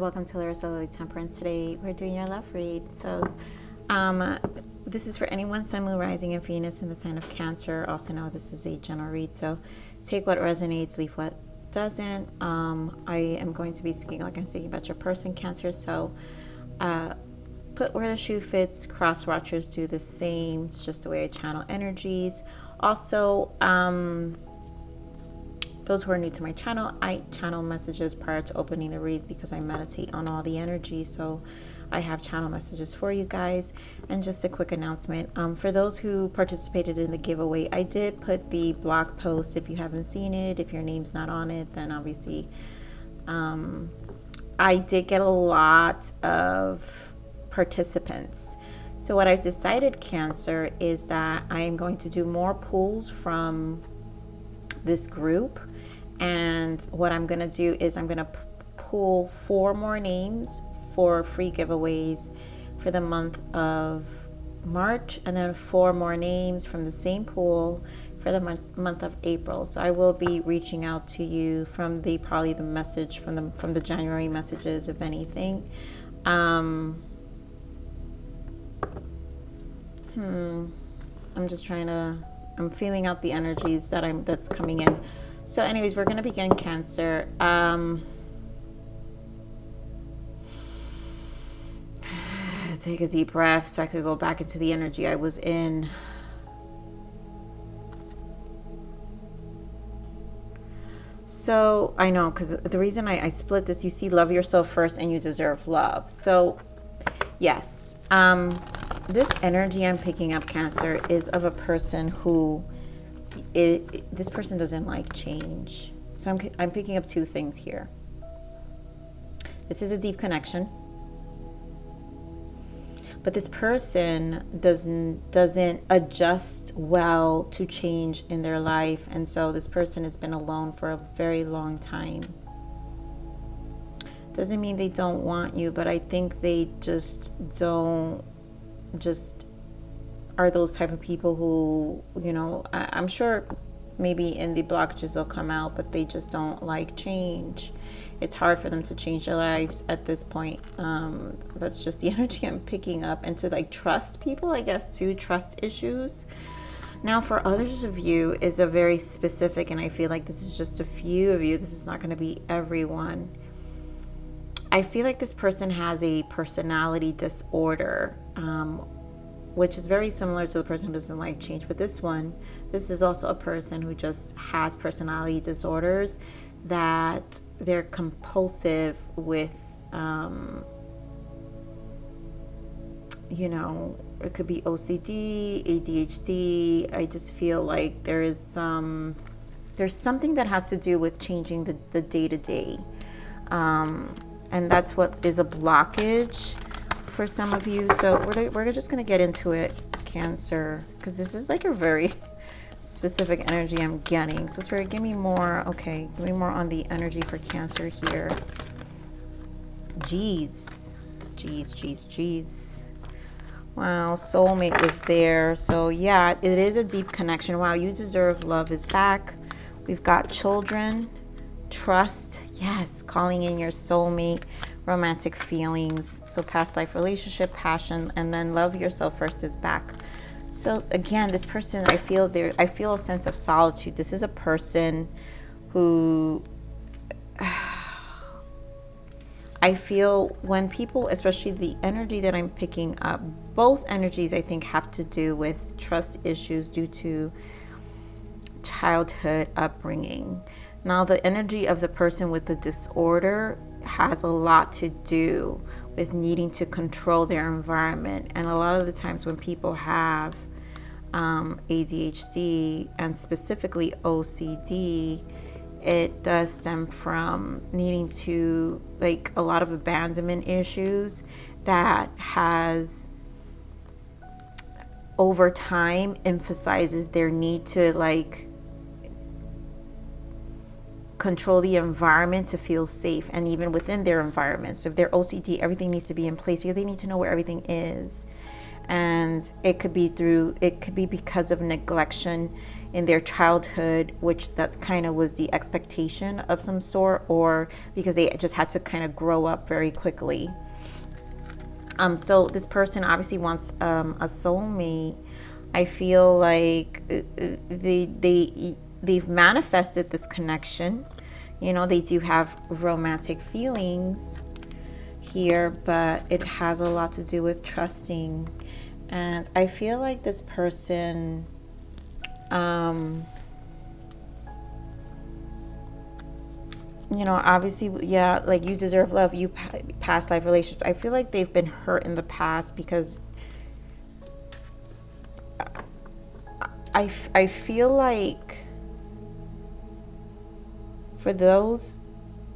welcome to Larisa Lili Temperance. Today we're doing your love read. So this is for anyone Sun, Moon, Rising, and Venus in the sign of Cancer. Also know this is a general read, so take what resonates, leave what doesn't. I am going to be speaking like I'm speaking about your person, Cancer, so put where the shoe fits. Cross watchers do the same. It's just the way I channel energies. Also, those who are new to my channel, I channel messages prior to opening the read because I meditate on all the energy. So I have channel messages for you guys. And just a quick announcement. For those who participated in the giveaway, I did put the blog post. If you haven't seen it, if your name's not on it, then obviously I did get a lot of participants. So what I've decided, Cancer, is that I am going to do more pulls from this group. And what I'm going to do is I'm going to pull 4 more names for free giveaways for the month of March, and then 4 more names from the same pool for the month of April. So I will be reaching out to you from probably the message from the January messages, if anything. I'm just trying to, I'm feeling out the energies that's coming in. So anyways, we're going to begin, Cancer. Take a deep breath so I could go back into the energy I was in. So I know, because the reason I split this, you see, love yourself first and you deserve love. So yes, this energy I'm picking up, Cancer, is of a person who this person doesn't like change. So I'm picking up 2 things here. This is a deep connection, but this person doesn't adjust well to change in their life, and so this person has been alone for a very long time. Doesn't mean they don't want you, but I think they just are those type of people who, you know, I'm sure maybe in the blockages they'll come out, but they just don't like change. It's hard for them to change their lives at this point. That's just the energy I'm picking up. And to like trust people, I guess, too, trust issues. Now for others of you is a very specific, and I feel like this is just a few of you. This is not going to be everyone. I feel like this person has a personality disorder, which is very similar to the person who doesn't like change. But this is also a person who just has personality disorders, that they're compulsive with, you know, it could be OCD, ADHD. I just feel like there's something that has to do with changing the day-to-day. And that's what is a blockage for some of you. So we're just going to get into it, Cancer, because this is like a very specific energy I'm getting. So Spirit, give me more. Okay, give me more on the energy for Cancer here. Jeez. Wow, soulmate was there. So yeah, it is a deep connection. Wow, you deserve love is back. We've got children, trust, yes, calling in your soulmate, romantic feelings. So past life relationship, passion, and then love yourself first is back. So again, this person, I feel a sense of solitude. This is a person who I feel when people, especially the energy that I'm picking up, both energies I think have to do with trust issues due to childhood upbringing. Now the energy of the person with the disorder has a lot to do with needing to control their environment. And a lot of the times when people have ADHD and specifically OCD, it does stem from needing to, like, a lot of abandonment issues that has over time emphasizes their need to like control the environment to feel safe, and even within their environment. So if they're OCD, everything needs to be in place because they need to know where everything is. And it could be because of neglection in their childhood, which that kind of was the expectation of some sort, or because they just had to kind of grow up very quickly. So this person obviously wants a soulmate. I feel like they've manifested this connection. You know, they do have romantic feelings here, but it has a lot to do with trusting. And I feel like this person, you know, obviously, yeah, like you deserve love, you past life relationships. I feel like they've been hurt in the past because I feel like for those,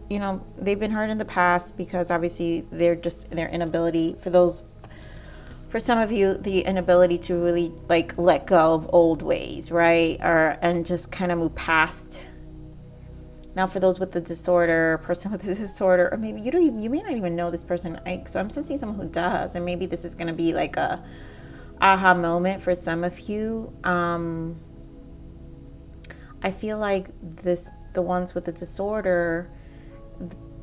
you know, they've been hurt in the past because obviously they're just their inability, for some of you, the inability to really like let go of old ways, right? And just kind of move past. Now, for those with the disorder, person with the disorder, or maybe you may not even know this person. So I'm sensing someone who does, and maybe this is going to be like a aha moment for some of you. I feel like the ones with the disorder,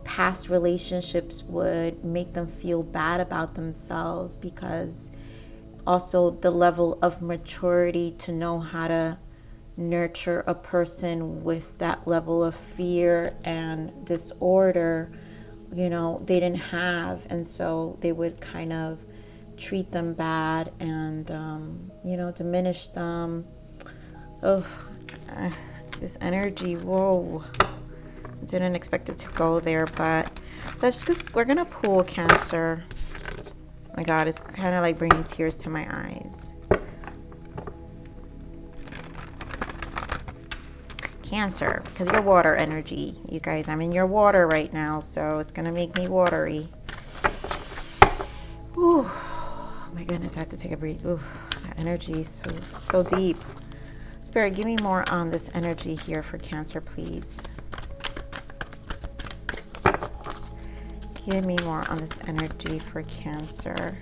past relationships would make them feel bad about themselves, because also the level of maturity to know how to nurture a person with that level of fear and disorder, you know, they didn't have. And so they would kind of treat them bad and, you know, diminish them. Oh, this energy, whoa. Didn't expect it to go there, but we're gonna pull Cancer. Oh my God, it's kind of like bringing tears to my eyes. Cancer, because you're water energy, you guys. I'm in your water right now, so it's gonna make me watery. Ooh, oh my goodness, I have to take a breath. Ooh, that energy is so deep. Spirit, give me more on this energy here for Cancer, please. Give me more on this energy for Cancer.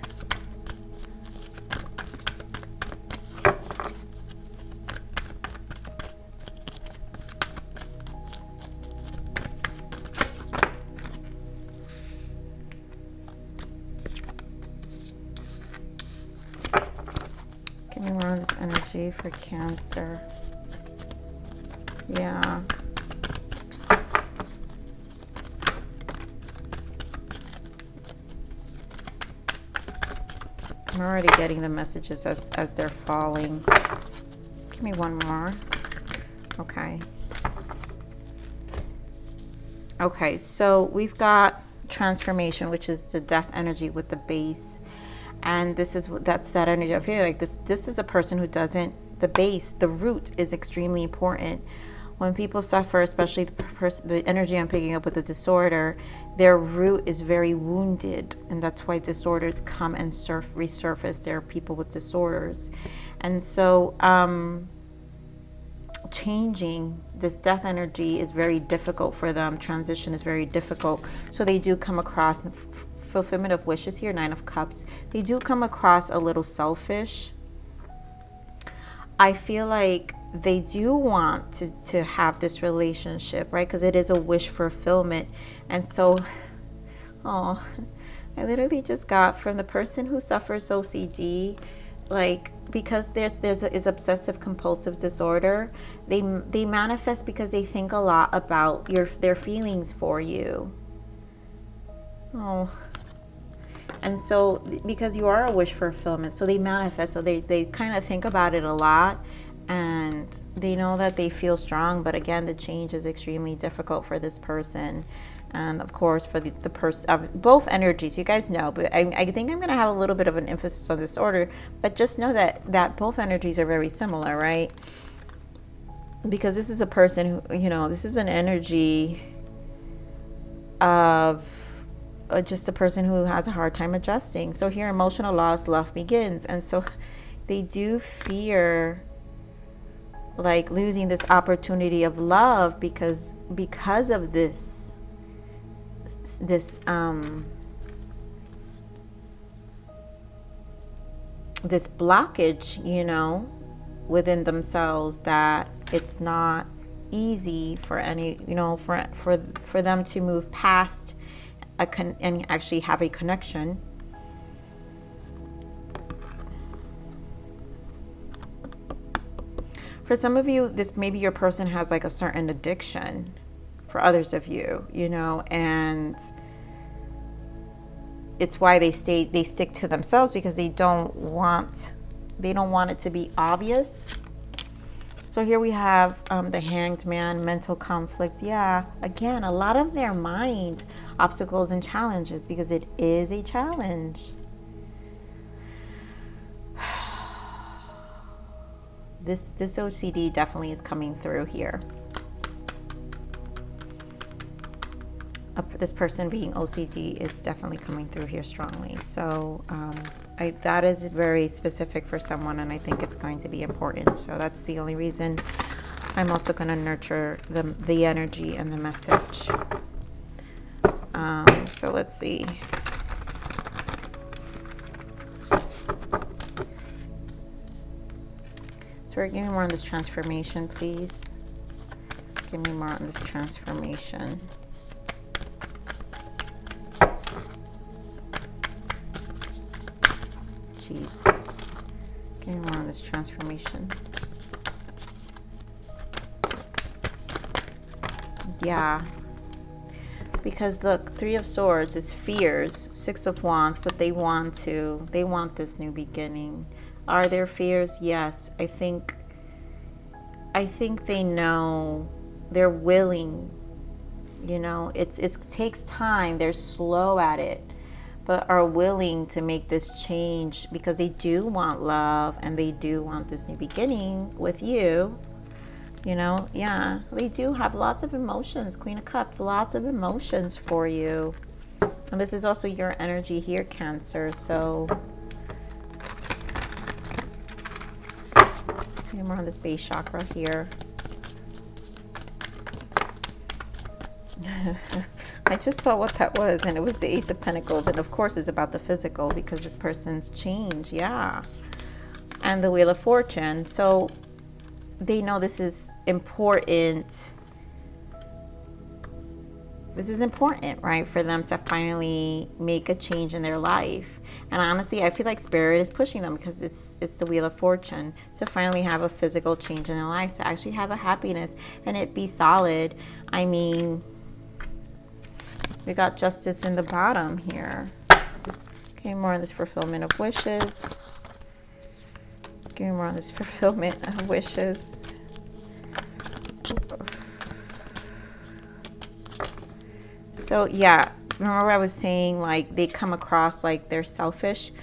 Give me more on this energy for Cancer. Yeah. I'm already getting the messages as they're falling. Give me one more. Okay. Okay, so we've got transformation, which is the death energy with the base. And that's that energy. I feel like this is a person who doesn't, the base, the root is extremely important. When people suffer, especially the energy I'm picking up with the disorder, their root is very wounded, and that's why disorders come and resurface. There are people with disorders, and so changing this death energy is very difficult for them. Transition is very difficult, so they do come across fulfillment of wishes here. 9 of Cups. They do come across a little selfish. I feel like they do want to have this relationship, right? Because it is a wish fulfillment. And so, oh, I literally just got from the person who suffers OCD, like, because is obsessive compulsive disorder, they manifest because they think a lot about their feelings for you. Oh. And so because you are a wish fulfillment, so they manifest, so they kind of think about it a lot, and they know that they feel strong, but again, the change is extremely difficult for this person. And of course, for the person, both energies, you guys know, but I think I'm going to have a little bit of an emphasis on this order, but just know that both energies are very similar, right? Because this is a person who, you know, this is an energy of just a person who has a hard time adjusting. So here, emotional loss, love begins. And so they do fear like losing this opportunity of love because of this blockage, you know. within themselves that it's not easy for any, for them to move past and actually have a connection. For some of you, this maybe your person has like a certain addiction. For others of you, and it's why they stick to themselves, because they don't want it to be obvious. So here we have the Hanged Man, mental conflict. Yeah, again, a lot of their mind obstacles and challenges, because it is a challenge. This OCD definitely is coming through here. This person being OCD is definitely coming through here strongly. So that is very specific for someone, and I think it's going to be important. So that's the only reason I'm also going to nurture the energy and the message. So let's see. So give me more on this transformation, please. Give me more on this transformation. Jeez. Give me more on this transformation. Yeah. Because look, Three of Swords is fears, Six of Wands, but they want this new beginning. Are there fears? Yes. I think they know, they're willing. It takes time. They're slow at it, but are willing to make this change because they do want love and they do want this new beginning with you. Yeah, they do have lots of emotions. Queen of Cups, lots of emotions for you. And this is also your energy here, Cancer. So more on this base chakra here. I just saw what that was, and it was the Ace of Pentacles, and of course it's about the physical because this person's change. Yeah. And the Wheel of Fortune. So they know this is important. This is important, right, for them to finally make a change in their life. And honestly, I feel like Spirit is pushing them, because it's the Wheel of Fortune, to finally have a physical change in their life, to actually have a happiness and it be solid. I mean, we got Justice in the bottom here. Okay, more on this fulfillment of wishes. Give me more on this fulfillment of wishes. So yeah, remember I was saying like they come across like they're selfish,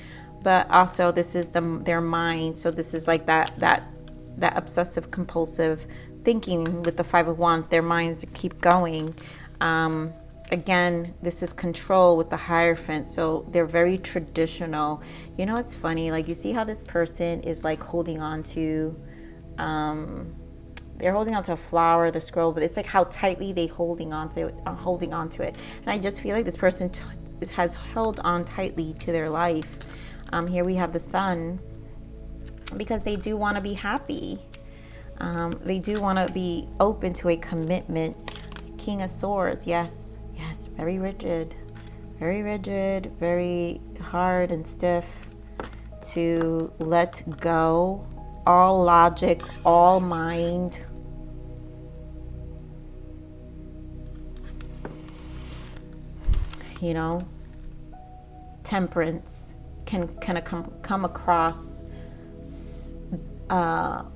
but also this is their mind. So this is like that obsessive compulsive thinking with the Five of Wands. Their minds keep going. Again, this is control with the Hierophant. So they're very traditional. It's funny, like you see how this person is like holding on to they're holding on to a flower, the scroll, but it's like how tightly they holding on to it. And I just feel like this person has held on tightly to their life. Here we have the Sun, because they do want to be happy. They do want to be open to a commitment. King of Swords, yes, very rigid, very hard and stiff to let go. All logic, all mind. Temperance can kind of come across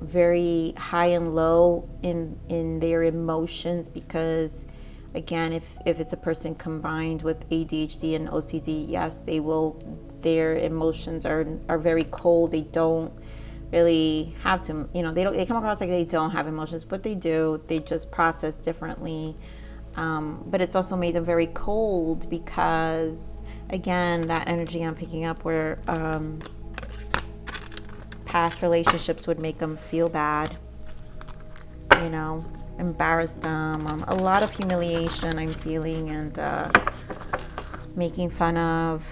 very high and low in their emotions, because again, if it's a person combined with ADHD and OCD, yes, their emotions are very cold. They don't really have to, they come across like they don't have emotions, but they do. They just process differently. But it's also made them very cold, because again, that energy I'm picking up where past relationships would make them feel bad, embarrass them. A lot of humiliation I'm feeling, and making fun of.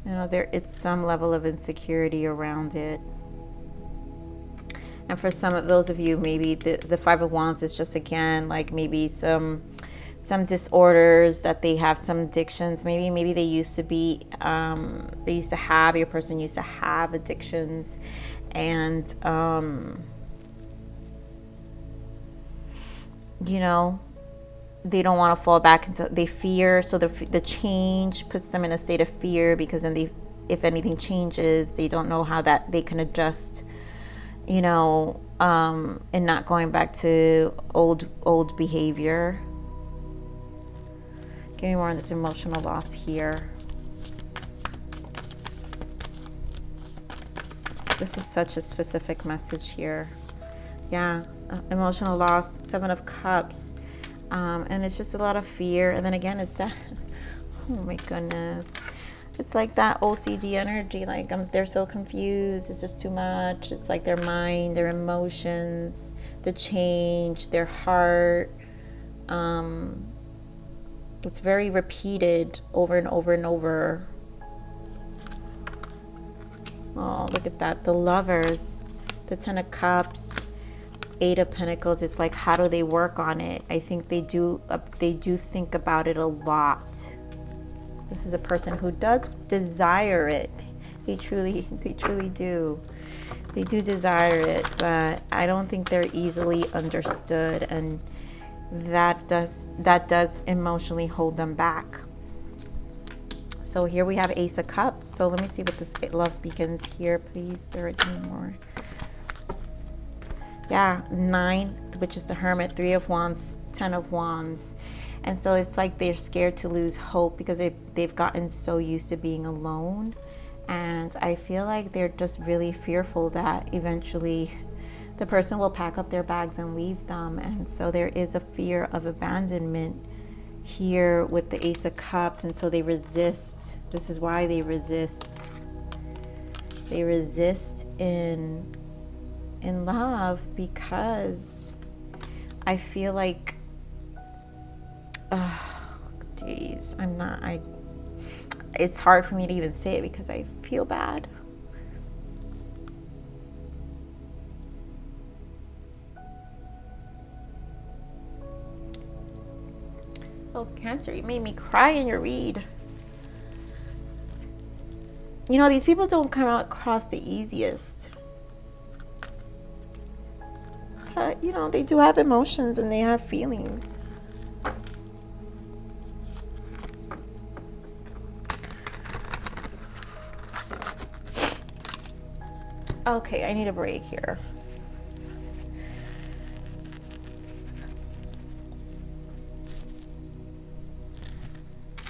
It's some level of insecurity around it. And for some of those of you, maybe the Five of Wands is just, again, like maybe some disorders that they have, some addictions. Maybe they used to be, your person used to have addictions, and you know, they don't want to fall back into, they fear, so the change puts them in a state of fear, because then if anything changes, they don't know how that they can adjust, you know, and not going back to old behavior. Give me more on this emotional loss here. This is such a specific message here. Yeah, emotional loss, Seven of Cups. And it's just a lot of fear. And then again, it's that, oh my goodness. It's like that OCD energy, like they're so confused. It's just too much. It's like their mind, their emotions, the change, their heart. It's very repeated over and over and over. Oh, look at that. The Lovers, the Ten of Cups, Eight of Pentacles. It's like, how do they work on it? I think they do think about it a lot. This is a person who does desire it. They truly do. They do desire it, but I don't think they're easily understood, and that does emotionally hold them back. So here we have Ace of Cups. So let me see what this love begins here, please. Spirit, give me more. Yeah, 9, which is the Hermit, 3 of Wands, 10 of Wands. And so it's like they're scared to lose hope, because they've gotten so used to being alone. And I feel like they're just really fearful that eventually the person will pack up their bags and leave them. And so there is a fear of abandonment here with the Ace of Cups. And so they resist. This is why they resist. They resist in love, because I feel like, geez, it's hard for me to even say it because I feel bad. Oh, Cancer, you made me cry in your read. You know, these people don't come across the easiest. But, you know, they do have emotions and they have feelings. Okay, I need a break here.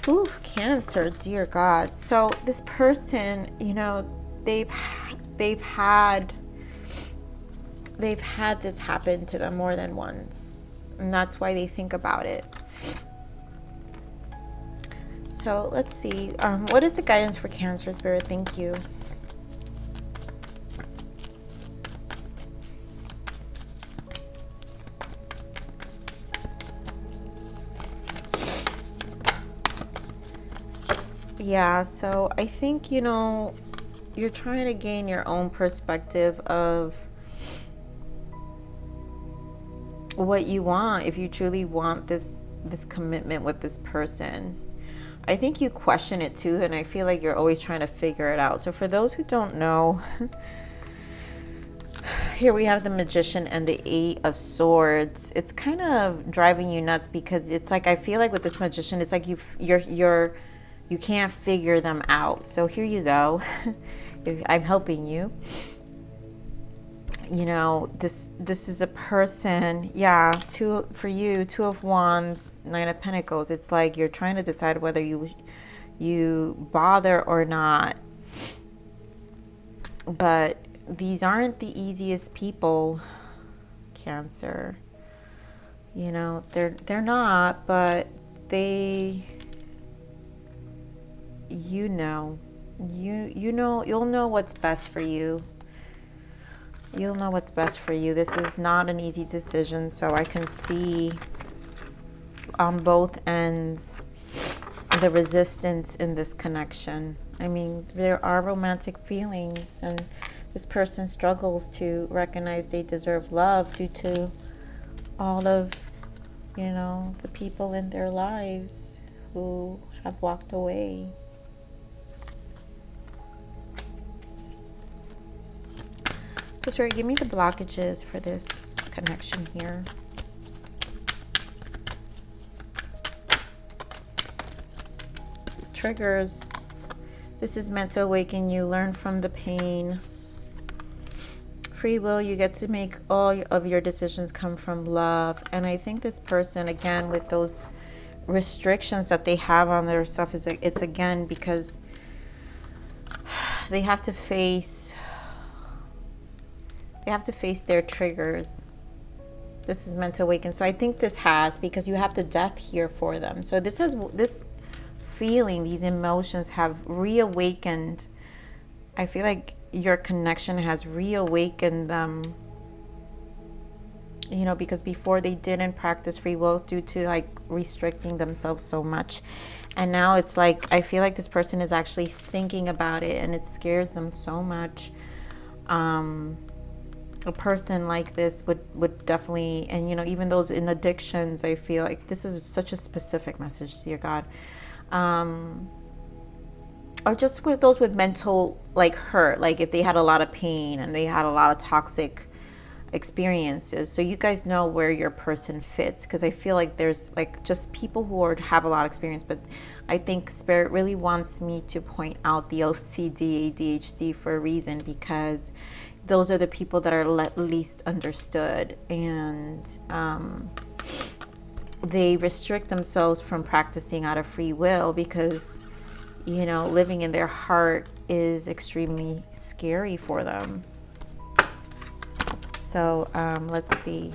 Ooh, Cancer, dear God. So this person, you know, they've had this happen to them more than once, and that's why they think about it. So let's see, what is the guidance for Cancer, Spirit? Thank you. Yeah, so I think, you know, you're trying to gain your own perspective of what you want, if you truly want this commitment with this person. I think you question it too, and I feel like you're always trying to figure it out. So for those who don't know, here we have the Magician and the Eight of Swords. It's kind of driving you nuts, because it's like, I feel like with this Magician, it's like you can't figure them out. So here you go. I'm helping you. You know, this is a person, yeah, for you, 2 of Wands, 9 of Pentacles. It's like you're trying to decide whether you bother or not. But these aren't the easiest people, Cancer. You know, they're not, but you'll know what's best for you. You'll know what's best for you. This is not an easy decision, so I can see on both ends the resistance in this connection. I mean, there are romantic feelings, and This person struggles to recognize they deserve love due to all of, you know, the people in their lives who have walked away. So Spirit, give me the blockages for this connection here. Triggers. This is meant to awaken you. Learn from the pain. Free will. You get to make all of your decisions come from love. And I think this person, again, with those restrictions that they have on their stuff, it's again because they have to face their triggers. This is meant to awaken. So I think this has, because you have the death here for them. So this feeling, these emotions have reawakened. I feel like your connection has reawakened them, you know, because before they didn't practice free will due to like restricting themselves so much. And now it's like, I feel like this person is actually thinking about it and it scares them so much. A person like this would definitely, and you know, even those in addictions, I feel like this is such a specific message, dear God. Or just with those with mental like hurt, like if they had a lot of pain and they had a lot of toxic experiences. So you guys know where your person fits, because I feel like there's like just people who have a lot of experience, but I think Spirit really wants me to point out the OCD, ADHD for a reason, because those are the people that are least understood, and they restrict themselves from practicing out of free will because, you know, living in their heart is extremely scary for them. So let's see.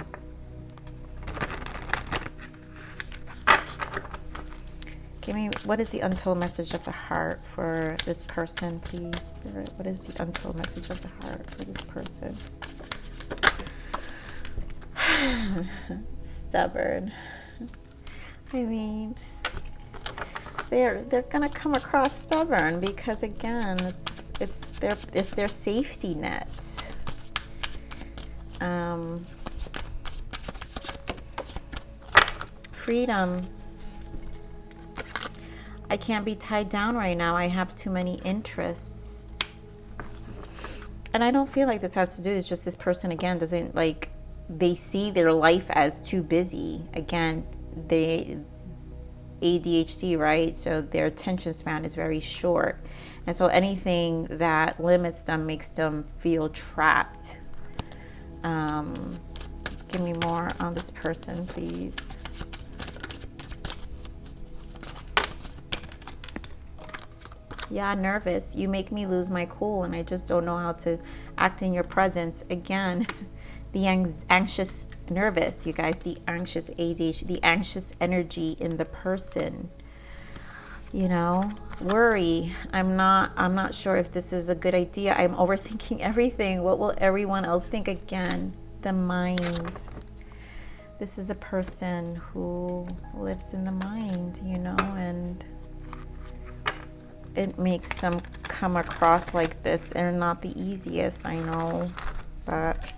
Give me, what is the untold message of the heart for this person, please, Spirit? What is the untold message of the heart for this person? Stubborn. I mean, they're gonna come across stubborn because, again, it's their safety net. Freedom. I can't be tied down right now. I have too many interests. And I don't feel like this has to do, it's just this person, again, doesn't like, they see their life as too busy. Again, they ADHD, right? So their attention span is very short. And so anything that limits them makes them feel trapped. Give me more on this person, please. Yeah, nervous. You make me lose my cool and I just don't know how to act in your presence. Again, the anxious, nervous, you guys, the anxious ADHD, the anxious energy in the person. You know, worry. I'm not sure if this is a good idea. I'm overthinking everything. What will everyone else think? Again, the mind. This is a person who lives in the mind, you know, and it makes them come across like this. They're not the easiest, I know, but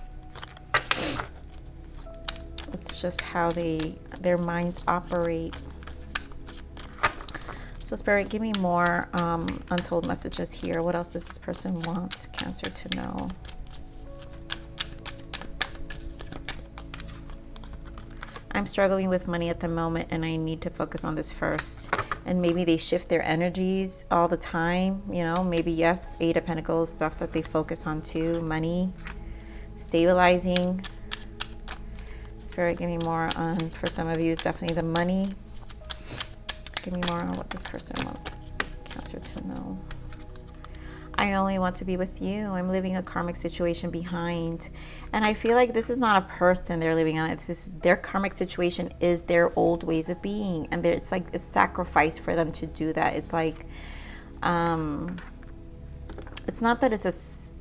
it's just how their minds operate. So Spirit, give me more untold messages here. What else does this person want Cancer to know? I'm struggling with money at the moment and I need to focus on this first. And maybe they shift their energies all the time, you know, maybe, yes, Eight of Pentacles, stuff that they focus on too, money, stabilizing. Spirit, give me more on, for some of you, it's definitely the money. Give me more on what this person wants Cancer to know. I only want to be with you. I'm leaving a karmic situation behind. And I feel like this is not a person they're living on. It's just their karmic situation is their old ways of being. And it's like a sacrifice for them to do that. It's like, it's not that it's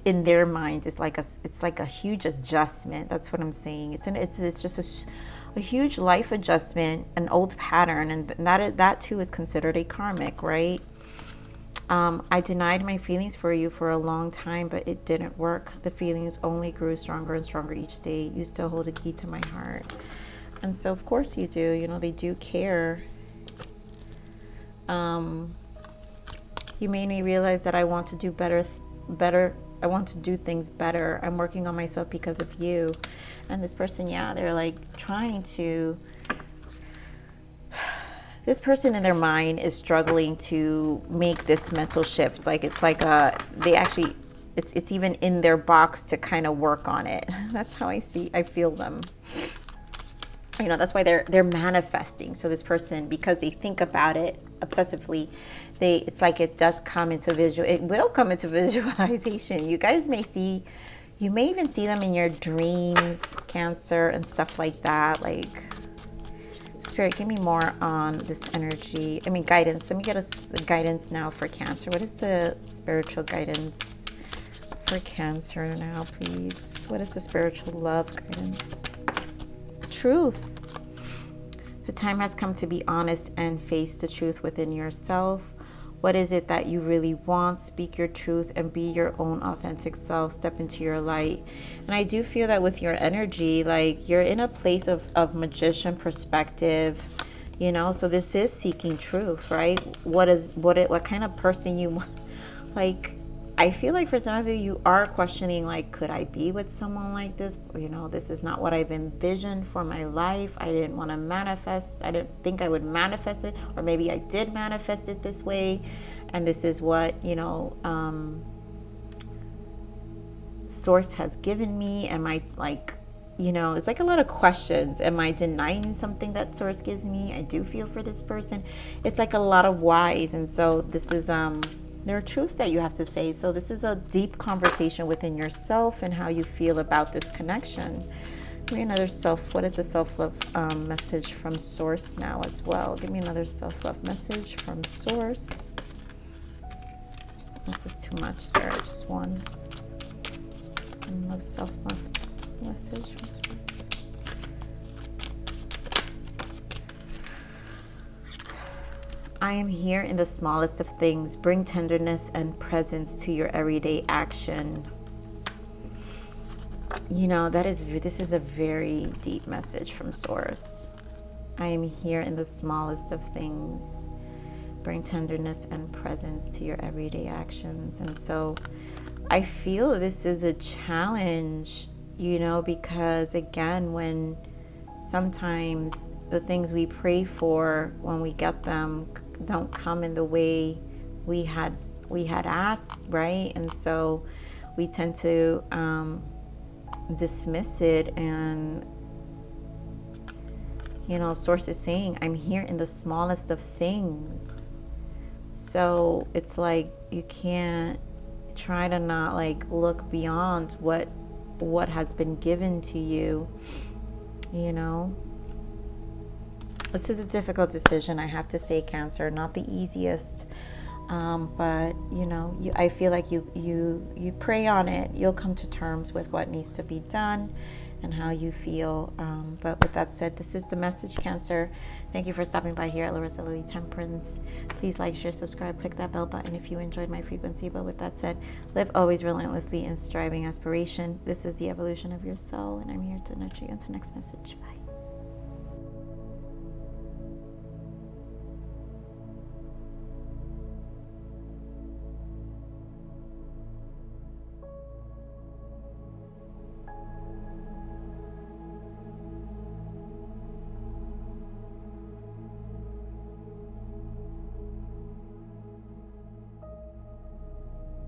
in their mind. It's like a huge adjustment. That's what I'm saying. It's just a huge life adjustment, an old pattern. And that too is considered a karmic, right? I denied my feelings for you for a long time, but it didn't work. The feelings only grew stronger and stronger each day. You still hold a key to my heart. And so, of course you do. You know, they do care. You made me realize that I want to do better. I want to do things better. I'm working on myself because of you. And this person, yeah, they're like trying to... This person in their mind is struggling to make this mental shift. Like it's like they actually, it's even in their box to kind of work on it. That's how I feel them. You know, that's why they're manifesting. So this person, because they think about it obsessively, it's like it does come into it will come into visualization. You guys may even see them in your dreams, Cancer, and stuff like that. Like, Spirit, give me more on this energy. I mean, guidance. Let me get the guidance now for Cancer. What is the spiritual guidance for Cancer now, please? What is the spiritual love guidance? Truth. The time has come to be honest and face the truth within yourself. What is it that you really want? Speak your truth and be your own authentic self. Step into your light. And I do feel that with your energy, like you're in a place of magician perspective, you know, so this is seeking truth, right? What kind of person you want? Like, I feel like for some of you are questioning, like, could I be with someone like this? You know, this is not what I've envisioned for my life. I didn't want to manifest. I didn't think I would manifest it. Or maybe I did manifest it this way. And this is what, you know, Source has given me. Am I like, you know, it's like a lot of questions. Am I denying something that Source gives me? I do feel for this person. It's like a lot of whys. And so this is, there are truths that you have to say. So this is a deep conversation within yourself and how you feel about this connection. Give me another what is the self-love message from Source now as well? Give me another self-love message from Source. This is too much, Spirit. Just one. Love self-love message from Source. I am here in the smallest of things. Bring tenderness and presence to your everyday action. You know, this is a very deep message from Source. I am here in the smallest of things. Bring tenderness and presence to your everyday actions. And so I feel this is a challenge, you know, because again, when sometimes the things we pray for, when we get them, don't come in the way we had asked, right? And so we tend to dismiss it. And you know, Source is saying, I'm here in the smallest of things. So it's like you can't try to not like look beyond what has been given to you, you know. This is a difficult decision, I have to say, Cancer. Not the easiest, but you know, I feel like you pray on it. You'll come to terms with what needs to be done and how you feel. But with that said, this is the message, Cancer. Thank you for stopping by here at Larisa Lili Temperance. Please like, share, subscribe, click that bell button if you enjoyed my frequency. But with that said, live always relentlessly in striving aspiration. This is the evolution of your soul, and I'm here to nurture you. Until next message. Bye.